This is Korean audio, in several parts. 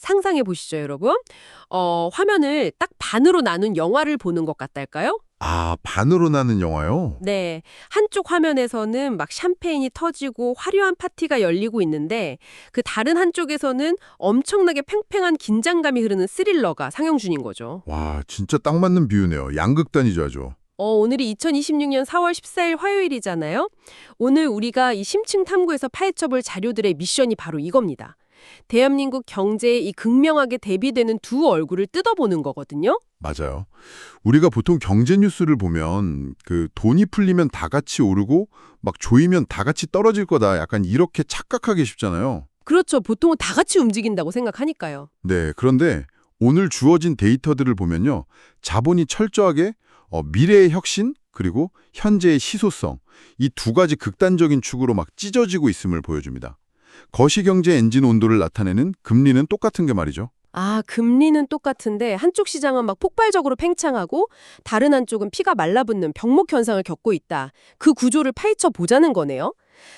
상상해 보시죠, 여러분. 화면을 딱 반으로 나눈 영화를 보는 것 같달까요? 아, 반으로 나는 영화요? 네. 한쪽 화면에서는 막 샴페인이 터지고 화려한 파티가 열리고 있는데 그 다른 한쪽에서는 엄청나게 팽팽한 긴장감이 흐르는 스릴러가 상영 중인 거죠. 와, 진짜 딱 맞는 비유네요. 양극단이죠, 아주. 오늘이 2026년 4월 14일 화요일이잖아요. 오늘 우리가 이 심층 탐구에서 파헤쳐볼 자료들의 미션이 바로 이겁니다. 대한민국 경제에 이 극명하게 대비되는 두 얼굴을 뜯어보는 거거든요. 맞아요. 우리가 보통 경제 뉴스를 보면 돈이 풀리면 다 같이 오르고 막 조이면 다 같이 떨어질 거다. 약간 이렇게 착각하기 쉽잖아요. 그렇죠. 보통은 다 같이 움직인다고 생각하니까요. 네, 그런데 오늘 주어진 데이터들을 보면요. 자본이 철저하게 미래의 혁신 그리고 현재의 희소성 이 두 가지 극단적인 축으로 막 찢어지고 있음을 보여줍니다. 거시경제 엔진 온도를 나타내는 금리는 똑같은 게 말이죠. 금리는 똑같은데 한쪽 시장은 막 폭발적으로 팽창하고 다른 한쪽은 피가 말라붙는 병목 현상을 겪고 있다. 그 구조를 파헤쳐 보자는 거네요.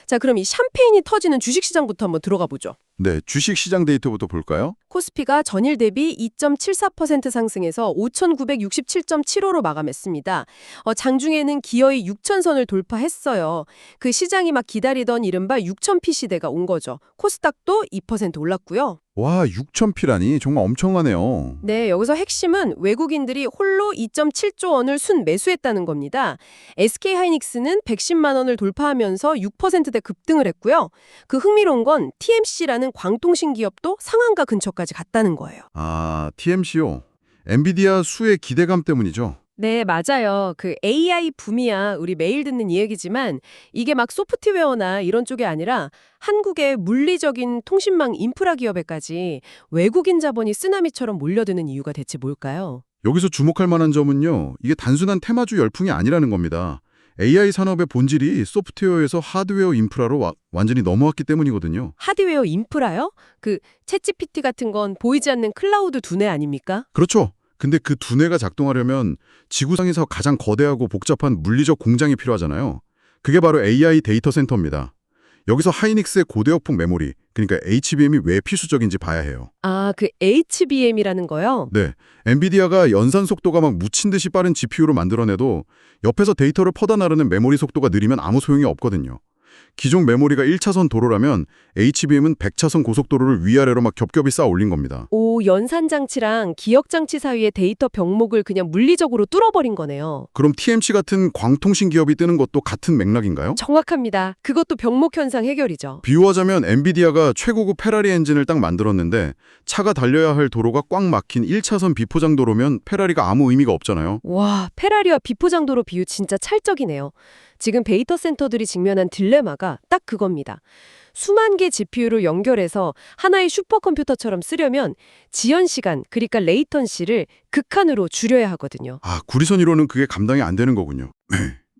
자, 그럼 이 샴페인이 터지는 주식시장부터 한번 들어가 보죠. 네, 주식시장 데이터부터 볼까요? 코스피가 전일 대비 2.74% 상승해서 5,967.75로 마감했습니다. 장중에는 기어이 6,000선을 돌파했어요. 그 시장이 막 기다리던 이른바 6,000피 시대가 온 거죠. 코스닥도 2% 올랐고요. 와, 6,000피라니 정말 엄청나네요. 네, 여기서 핵심은 외국인들이 홀로 2.7조 원을 순 매수했다는 겁니다. SK하이닉스는 110만 원을 돌파하면서 6%대 급등을 했고요. 그 흥미로운 건 TMC라는 광통신 기업도 상한가 근처까지 갔다는 거예요. 아, TMC요. 엔비디아 수의 기대감 때문이죠. 네, 맞아요. 그 AI 붐이야 우리 매일 듣는 이야기지만 이게 막 소프트웨어나 이런 쪽이 아니라 한국의 물리적인 통신망 인프라 기업에까지 외국인 자본이 쓰나미처럼 몰려드는 이유가 대체 뭘까요? 여기서 주목할 만한 점은요. 이게 단순한 테마주 열풍이 아니라는 겁니다. AI 산업의 본질이 소프트웨어에서 하드웨어 인프라로 완전히 넘어왔기 때문이거든요. 하드웨어 인프라요? 그 챗GPT 같은 건 보이지 않는 클라우드 두뇌 아닙니까? 그렇죠. 근데 그 두뇌가 작동하려면 지구상에서 가장 거대하고 복잡한 물리적 공장이 필요하잖아요. 그게 바로 AI 데이터 센터입니다. 여기서 하이닉스의 고대역폭 메모리, 그러니까 HBM이 왜 필수적인지 봐야 해요. 그 HBM이라는 거요? 네, 엔비디아가 연산 속도가 막 묻힌 듯이 빠른 GPU로 만들어내도 옆에서 데이터를 퍼다 나르는 메모리 속도가 느리면 아무 소용이 없거든요. 기존 메모리가 1차선 도로라면 HBM은 100차선 고속도로를 위아래로 막 겹겹이 쌓아 올린 겁니다. 연산장치랑 기억장치 사이의 데이터 병목을 그냥 물리적으로 뚫어버린 거네요. 그럼 TMC 같은 광통신 기업이 뜨는 것도 같은 맥락인가요? 정확합니다. 그것도 병목 현상 해결이죠. 비유하자면 엔비디아가 최고급 페라리 엔진을 딱 만들었는데 차가 달려야 할 도로가 꽉 막힌 1차선 비포장 도로면 페라리가 아무 의미가 없잖아요. 와, 페라리와 비포장도로 비유 진짜 찰떡이네요. 지금 데이터 센터들이 직면한 딜레마가 딱 그겁니다. 수만 개 GPU를 연결해서 하나의 슈퍼컴퓨터처럼 쓰려면 지연 시간, 그러니까 레이턴시를 극한으로 줄여야 하거든요. 아, 구리선 이론은 그게 감당이 안 되는 거군요.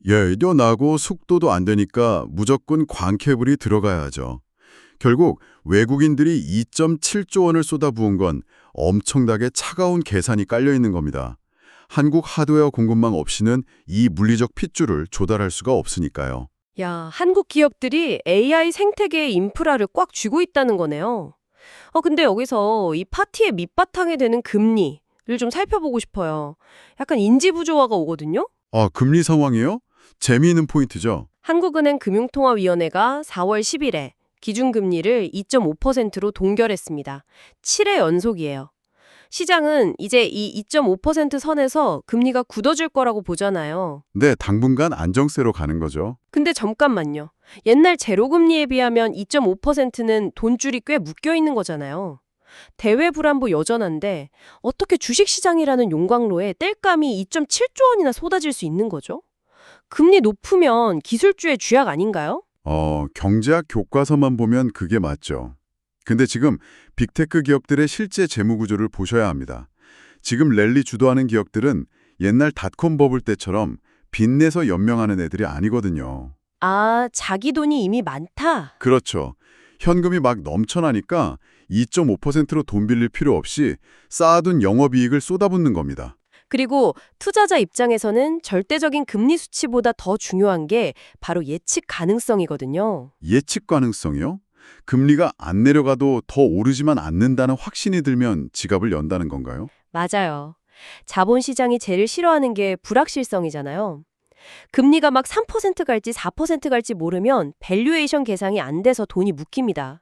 열도 나고 속도도 안 되니까 무조건 광케이블이 들어가야 하죠. 결국 외국인들이 2.7조 원을 쏟아부은 건 엄청나게 차가운 계산이 깔려 있는 겁니다. 한국 하드웨어 공급망 없이는 이 물리적 핏줄을 조달할 수가 없으니까요. 야, 한국 기업들이 AI 생태계의 인프라를 꽉 쥐고 있다는 거네요. 근데 여기서 이 파티의 밑바탕에 되는 금리를 좀 살펴보고 싶어요. 약간 인지부조화가 오거든요. 아, 금리 상황이요? 재미있는 포인트죠. 한국은행 금융통화위원회가 4월 10일에 기준금리를 2.5%로 동결했습니다. 7회 연속이에요. 시장은 이제 이 2.5% 선에서 금리가 굳어질 거라고 보잖아요. 네, 당분간 안정세로 가는 거죠. 근데 잠깐만요. 옛날 제로금리에 비하면 2.5%는 돈줄이 꽤 묶여 있는 거잖아요. 대외 불안보 여전한데 어떻게 주식시장이라는 용광로에 땔감이 2.7조 원이나 쏟아질 수 있는 거죠? 금리 높으면 기술주의 쥐약 아닌가요? 경제학 교과서만 보면 그게 맞죠. 근데 지금 빅테크 기업들의 실제 재무 구조를 보셔야 합니다. 지금 랠리 주도하는 기업들은 옛날 닷컴 버블 때처럼 빚내서 연명하는 애들이 아니거든요. 자기 돈이 이미 많다. 그렇죠. 현금이 막 넘쳐나니까 2.5%로 돈 빌릴 필요 없이 쌓아둔 영업이익을 쏟아붓는 겁니다. 그리고 투자자 입장에서는 절대적인 금리 수치보다 더 중요한 게 바로 예측 가능성이거든요. 예측 가능성이요? 금리가 안 내려가도 더 오르지만 않는다는 확신이 들면 지갑을 연다는 건가요? 맞아요. 자본시장이 제일 싫어하는 게 불확실성이잖아요. 금리가 막 3% 갈지 4% 갈지 모르면 밸류에이션 계산이 안 돼서 돈이 묶입니다.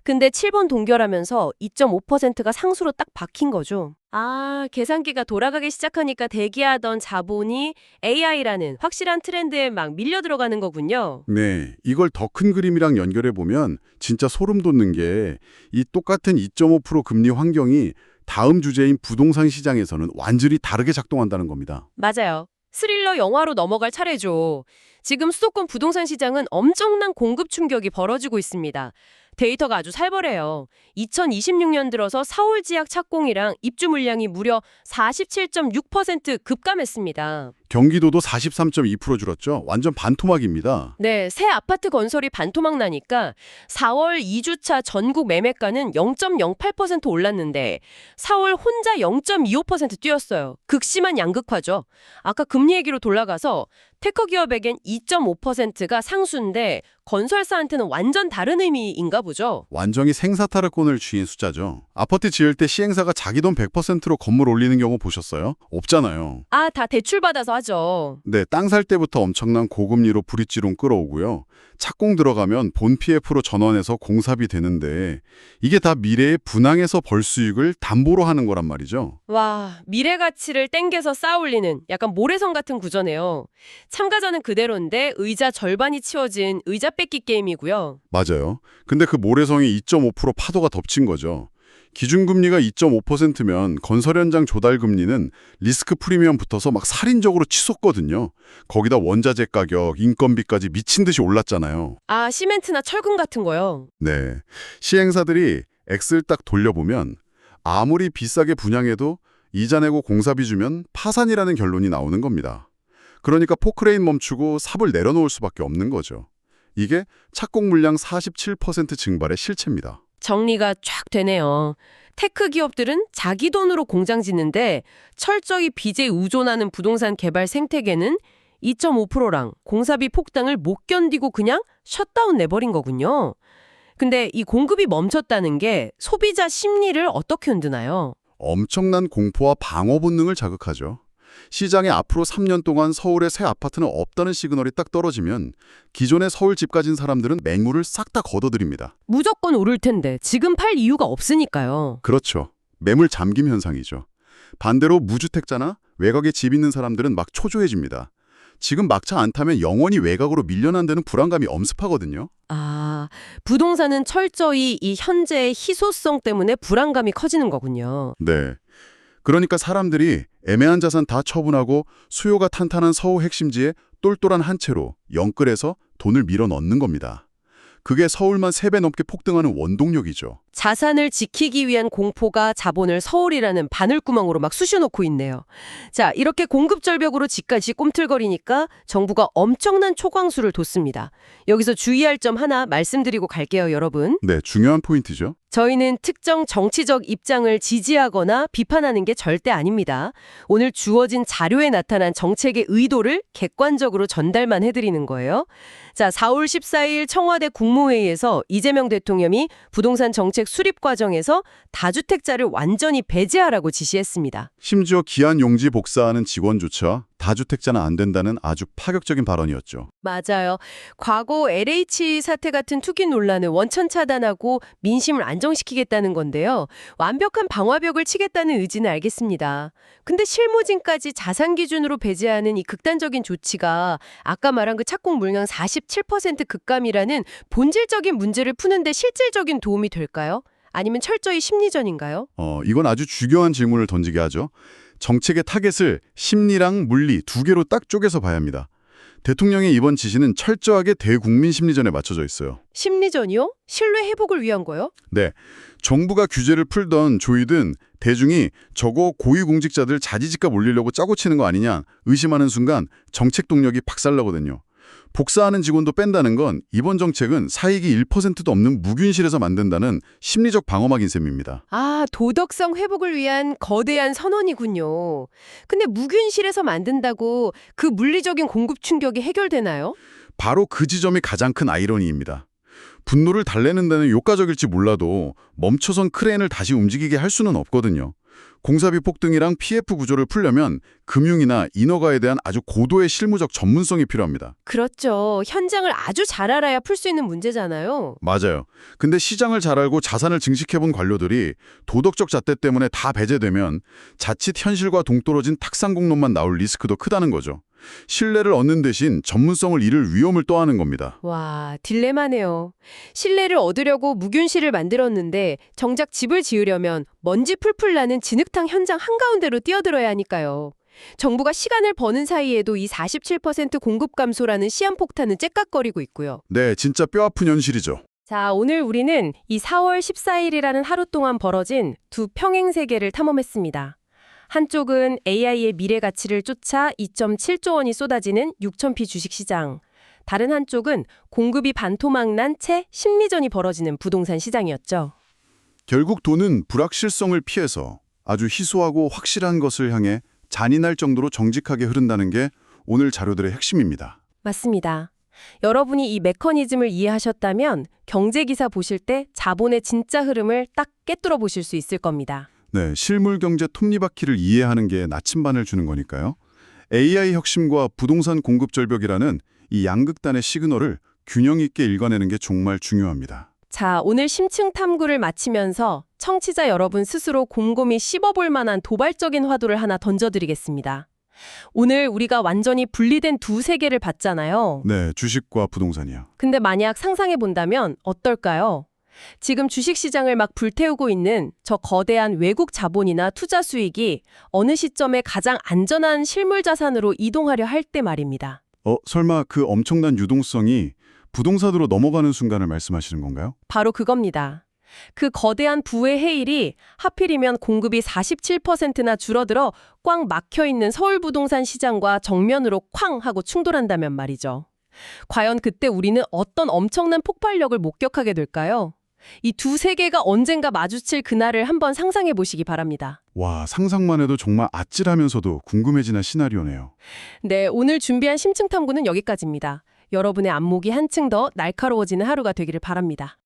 근데 7번 동결하면서 2.5%가 상수로 딱 박힌 거죠. 아, 계산기가 돌아가기 시작하니까 대기하던 자본이 AI라는 확실한 트렌드에 막 밀려 들어가는 거군요. 네, 이걸 더 큰 그림이랑 연결해 보면 진짜 소름 돋는 게 이 똑같은 2.5% 금리 환경이 다음 주제인 부동산 시장에서는 완전히 다르게 작동한다는 겁니다. 맞아요. 스릴러 영화로 넘어갈 차례죠. 지금 수도권 부동산 시장은 엄청난 공급 충격이 벌어지고 있습니다. 데이터가 아주 살벌해요. 2026년 들어서 서울 지역 착공이랑 입주 물량이 무려 47.6% 급감했습니다. 경기도도 43.2% 줄었죠. 완전 반토막입니다. 네, 새 아파트 건설이 반토막 나니까 4월 2주차 전국 매매가는 0.08% 올랐는데 4월 혼자 0.25% 뛰었어요. 극심한 양극화죠. 아까 금리 얘기로 돌아가서 테크 기업에겐 2.5%가 상수인데 건설사한테는 완전 다른 의미인가 보죠. 완전히 생사타르권을 쥐인 숫자죠. 아파트 지을 때 시행사가 자기 돈 100%로 건물 올리는 경우 보셨어요? 없잖아요. 아, 다 대출받아서 하죠. 네, 땅 살 때부터 엄청난 고금리로 브릿지론 끌어오고요. 착공 들어가면 본 PF로 전환해서 공사비 되는데 이게 다 미래의 분양에서 벌 수익을 담보로 하는 거란 말이죠. 와, 미래 가치를 땡겨서 쌓아올리는 약간 모래성 같은 구조네요. 참가자는 그대로인데 의자 절반이 치워진 의자 뺏기 게임이고요. 맞아요. 근데 그 모래성이 2.5% 파도가 덮친 거죠. 기준금리가 2.5%면 건설 현장 조달 금리는 리스크 프리미엄 붙어서 막 살인적으로 치솟거든요. 거기다 원자재 가격, 인건비까지 미친 듯이 올랐잖아요. 아, 시멘트나 철근 같은 거요. 네. 시행사들이 엑셀 딱 돌려보면 아무리 비싸게 분양해도 이자 내고 공사비 주면 파산이라는 결론이 나오는 겁니다. 그러니까 포크레인 멈추고 삽을 내려놓을 수밖에 없는 거죠. 이게 착공 물량 47% 증발의 실체입니다. 정리가 쫙 되네요. 테크 기업들은 자기 돈으로 공장 짓는데 철저히 빚에 의존하는 부동산 개발 생태계는 2.5%랑 공사비 폭등을 못 견디고 그냥 셧다운 내버린 거군요. 근데 이 공급이 멈췄다는 게 소비자 심리를 어떻게 흔드나요? 엄청난 공포와 방어 본능을 자극하죠. 시장에 앞으로 3년 동안 서울에 새 아파트는 없다는 시그널이 딱 떨어지면 기존에 서울 집 가진 사람들은 매물을 싹 다 걷어들입니다. 무조건 오를 텐데 지금 팔 이유가 없으니까요. 그렇죠. 매물 잠김 현상이죠. 반대로 무주택자나 외곽에 집 있는 사람들은 막 초조해집니다. 지금 막차 안 타면 영원히 외곽으로 밀려난다는 불안감이 엄습하거든요. 아, 부동산은 철저히 이 현재의 희소성 때문에 불안감이 커지는 거군요. 네. 그러니까 사람들이 애매한 자산 다 처분하고 수요가 탄탄한 서울 핵심지에 똘똘한 한 채로 영끌해서 돈을 밀어 넣는 겁니다. 그게 서울만 3배 넘게 폭등하는 원동력이죠. 자산을 지키기 위한 공포가 자본을 서울이라는 바늘구멍으로 막 쑤셔놓고 있네요. 자, 이렇게 공급절벽으로 집까지 꿈틀거리니까 정부가 엄청난 초광수를 뒀습니다. 여기서 주의할 점 하나 말씀드리고 갈게요, 여러분. 네, 중요한 포인트죠. 저희는 특정 정치적 입장을 지지하거나 비판하는 게 절대 아닙니다. 오늘 주어진 자료에 나타난 정책의 의도를 객관적으로 전달만 해드리는 거예요. 자, 4월 14일 청와대 국무회의에서 이재명 대통령이 부동산 정책 수립 과정에서 다주택자를 완전히 배제하라고 지시했습니다. 심지어 기한 용지 복사하는 직원조차 다주택자는 안 된다는 아주 파격적인 발언이었죠. 맞아요. 과거 LH 사태 같은 투기 논란을 원천 차단하고 민심을 안정시키겠다는 건데요. 완벽한 방화벽을 치겠다는 의지는 알겠습니다. 근데 실무진까지 자산 기준으로 배제하는 이 극단적인 조치가 아까 말한 그 착공 물량 47% 급감이라는 본질적인 문제를 푸는데 실질적인 도움이 될까요? 아니면 철저히 심리전인가요? 이건 아주 중요한 질문을 던지게 하죠. 정책의 타겟을 심리랑 물리 두 개로 딱 쪼개서 봐야 합니다. 대통령의 이번 지시는 철저하게 대국민 심리전에 맞춰져 있어요. 심리전이요? 신뢰 회복을 위한 거요? 네, 정부가 규제를 풀던 조이든 대중이 저거 고위공직자들 자지집값 올리려고 짜고 치는 거 아니냐 의심하는 순간 정책 동력이 박살나거든요. 복사하는 직원도 뺀다는 건 이번 정책은 사익이 1%도 없는 무균실에서 만든다는 심리적 방어막인 셈입니다. 아, 도덕성 회복을 위한 거대한 선언이군요. 근데 무균실에서 만든다고 그 물리적인 공급 충격이 해결되나요? 바로 그 지점이 가장 큰 아이러니입니다. 분노를 달래는 데는 효과적일지 몰라도 멈춰선 크레인을 다시 움직이게 할 수는 없거든요. 공사비 폭등이랑 PF 구조를 풀려면 금융이나 인허가에 대한 아주 고도의 실무적 전문성이 필요합니다. 그렇죠. 현장을 아주 잘 알아야 풀 수 있는 문제잖아요. 맞아요. 근데 시장을 잘 알고 자산을 증식해본 관료들이 도덕적 잣대 때문에 다 배제되면 자칫 현실과 동떨어진 탁상공론만 나올 리스크도 크다는 거죠. 신뢰를 얻는 대신 전문성을 잃을 위험을 떠안는 겁니다. 와, 딜레마네요. 신뢰를 얻으려고 무균실을 만들었는데 정작 집을 지으려면 먼지 풀풀 나는 진흙탕 현장 한가운데로 뛰어들어야 하니까요. 정부가 시간을 버는 사이에도 이 47% 공급 감소라는 시한폭탄은 째깍거리고 있고요. 네, 진짜 뼈아픈 현실이죠. 자, 오늘 우리는 이 4월 14일이라는 하루 동안 벌어진 두 평행 세계를 탐험했습니다. 한쪽은 AI의 미래 가치를 쫓아 2.7조 원이 쏟아지는 6천피 주식시장. 다른 한쪽은 공급이 반토막난 채 심리전이 벌어지는 부동산 시장이었죠. 결국 돈은 불확실성을 피해서 아주 희소하고 확실한 것을 향해 잔인할 정도로 정직하게 흐른다는 게 오늘 자료들의 핵심입니다. 맞습니다. 여러분이 이 메커니즘을 이해하셨다면 경제기사 보실 때 자본의 진짜 흐름을 딱 꿰뚫어 보실 수 있을 겁니다. 네, 실물 경제 톱니바퀴를 이해하는 게 나침반을 주는 거니까요. AI 혁신과 부동산 공급 절벽이라는 이 양극단의 시그널을 균형 있게 읽어내는 게 정말 중요합니다. 자, 오늘 심층 탐구를 마치면서 청취자 여러분 스스로 곰곰이 씹어볼 만한 도발적인 화두를 하나 던져드리겠습니다. 오늘 우리가 완전히 분리된 두 세계를 봤잖아요. 네, 주식과 부동산이요. 근데 만약 상상해 본다면 어떨까요? 지금 주식시장을 막 불태우고 있는 저 거대한 외국 자본이나 투자 수익이 어느 시점에 가장 안전한 실물 자산으로 이동하려 할 때 말입니다. 설마 그 엄청난 유동성이 부동산으로 넘어가는 순간을 말씀하시는 건가요? 바로 그겁니다. 그 거대한 부의 해일이 하필이면 공급이 47%나 줄어들어 꽉 막혀있는 서울 부동산 시장과 정면으로 쾅 하고 충돌한다면 말이죠. 과연 그때 우리는 어떤 엄청난 폭발력을 목격하게 될까요? 이 두 세계가 언젠가 마주칠 그날을 한번 상상해 보시기 바랍니다. 와, 상상만 해도 정말 아찔하면서도 궁금해지는 시나리오네요. 네, 오늘 준비한 심층 탐구는 여기까지입니다. 여러분의 안목이 한층 더 날카로워지는 하루가 되기를 바랍니다.